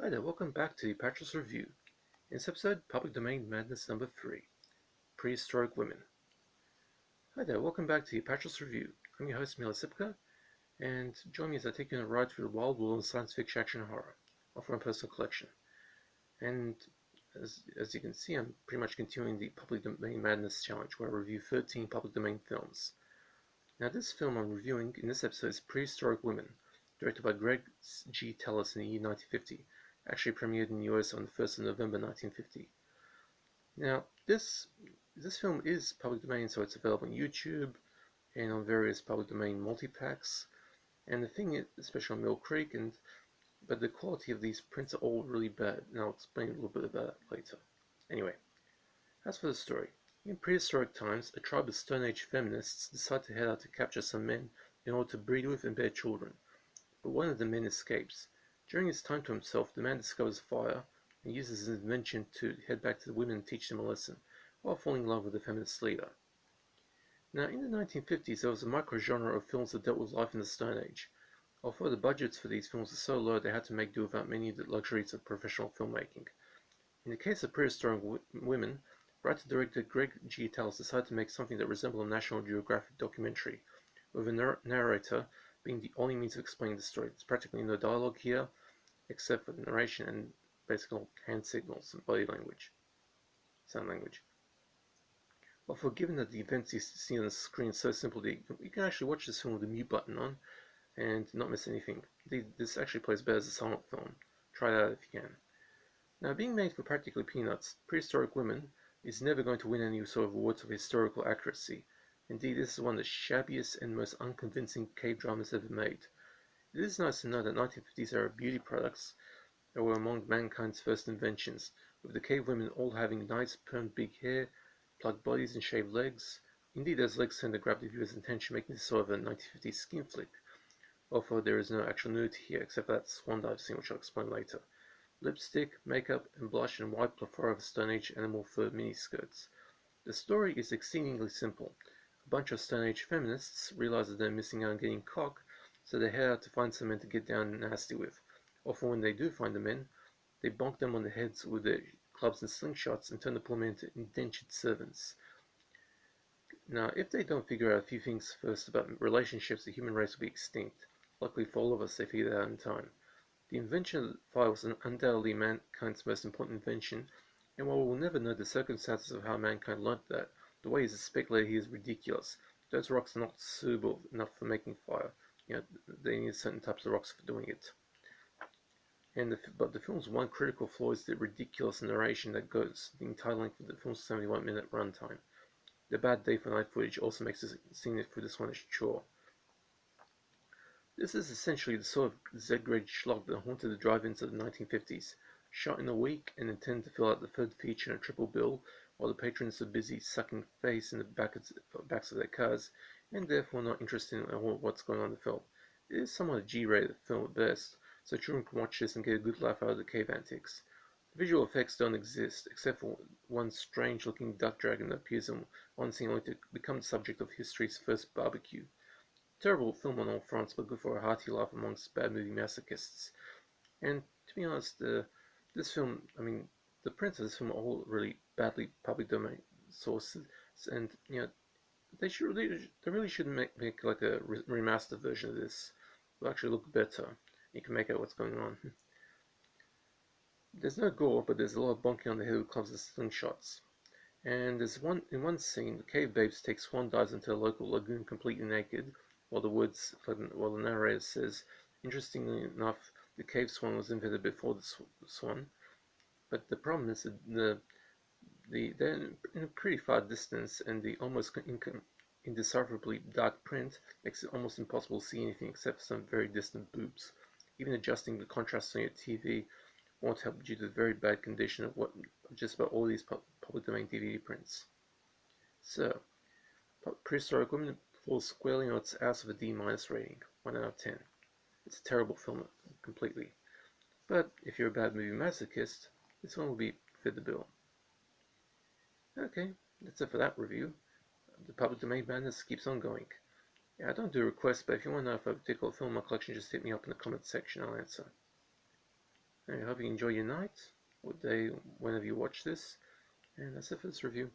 Hi there, welcome back to the Apatros Review. In this episode, Public Domain Madness number 3, Prehistoric Women. Hi there, welcome back to the Apatros Review. I'm your host, Mila Sipka, and join me as I take you on a ride through the wild world of science fiction, action, and horror, all from my personal collection. And as you can see, I'm pretty much continuing the Public Domain Madness challenge, where I review 13 public domain films. Now, this film I'm reviewing in this episode is Prehistoric Women, directed by Greg G. Tellis in the year 1950. Actually premiered in the US on the 1st of November 1950. Now, this film is public domain, so it's available on YouTube and on various public domain multi-packs. And the thing is, especially on Mill Creek, but the quality of these prints are all really bad, and I'll explain a little bit about that later. Anyway, as for the story, in prehistoric times, a tribe of Stone Age feminists decide to head out to capture some men in order to breed with and bear children. But one of the men escapes. During his time to himself, the man discovers fire and uses his invention to head back to the women and teach them a lesson, while falling in love with the feminist leader. Now, in the 1950s, there was a micro-genre of films that dealt with life in the Stone Age. Although the budgets for these films were so low, they had to make do without many of the luxuries of professional filmmaking. In the case of Prehistoric Women, writer-director Greg G. Tellis decided to make something that resembled a National Geographic documentary, with a narrator being the only means of explaining the story. There's practically no dialogue here, except for the narration and basically hand signals and body language, sound language. Although given that the events you see on the screen are so simple that you can actually watch this film with the mute button on and not miss anything. This actually plays better as a silent film. Try that out if you can. Now, being made for practically peanuts, Prehistoric Women is never going to win any sort of awards of historical accuracy. Indeed, this is one of the shabbiest and most unconvincing cave dramas ever made. It is nice to know that 1950s era beauty products were among mankind's first inventions, with the cave women all having nice permed big hair, plugged bodies and shaved legs. Indeed, those legs tend to grab the viewer's attention, making this sort of a 1950s skin flick. Although there is no actual nudity here, except for that swan dive scene, which I'll explain later. Lipstick, makeup, and blush and wide plethora of Stone Age animal fur miniskirts. The story is exceedingly simple. A bunch of Stone Age feminists realize that they're missing out on getting cock, so they head out to find some men to get down nasty with. Often when they do find the men, they bonk them on the heads with their clubs and slingshots and turn the poor men into indentured servants. Now, if they don't figure out a few things first about relationships, the human race will be extinct. Luckily for all of us, they figured that out in time. The invention of fire was undoubtedly mankind's most important invention, and while we'll never know the circumstances of how mankind learnt that, the way he's speculated he is ridiculous. Those rocks are not suitable enough for making fire. They need certain types of rocks for doing it. But the film's one critical flaw is the ridiculous narration that goes the entire length of the film's 71-minute runtime. The bad day for night footage also makes seeing it through this one a chore. This is essentially the sort of Z-grade schlock that haunted the drive-ins of the 1950s, shot in a week and intended to fill out the third feature in a triple bill, while the patrons are busy sucking face in the backs of their cars, and therefore not interested in what's going on in the film. It is somewhat a G-rated film at best, so children can watch this and get a good laugh out of the cave antics. The visual effects don't exist, except for one strange-looking duck dragon that appears in one scene only to become the subject of history's first barbecue. Terrible film on all fronts, but good for a hearty laugh amongst bad movie masochists. And to be honest, this film, the prints of this film are all really badly public domain sources, and they really shouldn't make like a remastered version of this. It'll actually look better. You can make out what's going on. There's no gore, but there's a lot of bonking on the head with clubs and slingshots. And in one scene, the cave babes take swan dives into a local lagoon completely naked, while the narrator says, interestingly enough, the cave swan was invented before the swan. But the problem is that they're in a pretty far distance, and the almost indecipherably dark print makes it almost impossible to see anything except for some very distant boobs. Even adjusting the contrast on your TV won't help due to the very bad condition of just about all these public domain DVD prints. So, Prehistoric Women falls squarely on its ass with a D- rating, 1 out of 10. It's a terrible film, completely. But if you're a bad movie masochist, this one will fit the bill. Okay, that's it for that review. The public domain madness keeps on going. Yeah, I don't do requests, but if you want to know if a particular film in my collection, just hit me up in the comments section, I'll answer. I hope you enjoy your night or day whenever you watch this. And that's it for this review.